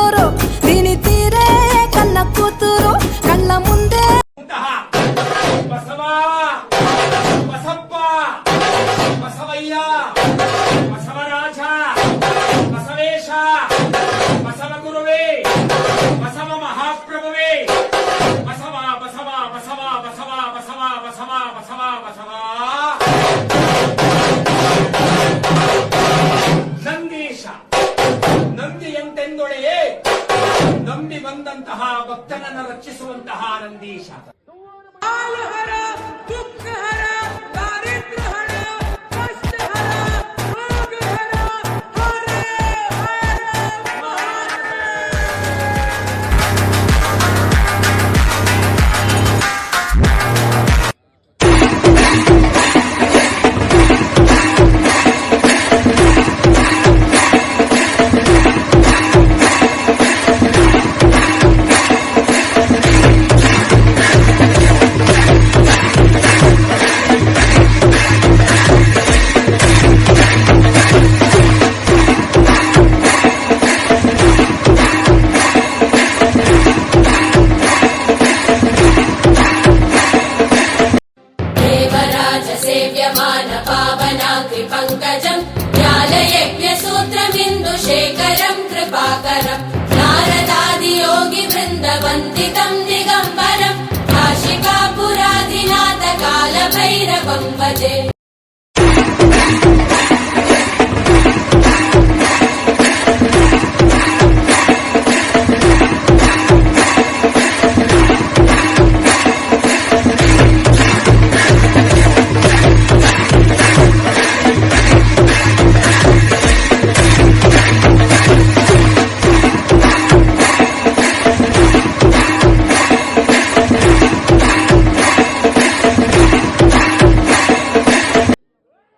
ಊರು ದಿನಿತೀರೇ ಕನ್ನ ಕೂತೂರು ಕಣ್ಣ ಮುಂದೆ ಬಸವ ಬಸಪ್ಪ ಬಸವಯ್ಯ ಬಸವರಾಜ ಬಸವೇಶ ಬಸವ ಗುರುವೇ ಬಸವ ಮಹಾಪ್ರಭುವೇ ಬಸವ ಬಸವ ಬಸವ ಬಸವ ಬಸವ ಬಸವ ಬಸವ ಬಸವ ನಂದೀಶ ನಂದಿಯಂತೆಂದೊಡೆಯೇ ನಂಬಿ ಬಂದಂತಹ ಭಕ್ತನನ್ನು ರಕ್ಷಿಸುವಂತಹ ನಂದೀಶ सेव्यमान पावनाग्रि पङ्कजम् ज्ञानयज्ञसूत्रमिन्दुशेखरम् कृपाकरम् नारदादियोगि वृन्दवन्दितम् दिगम्बरम् काशिकापुराधिनाथ कालभैरवम् भजे।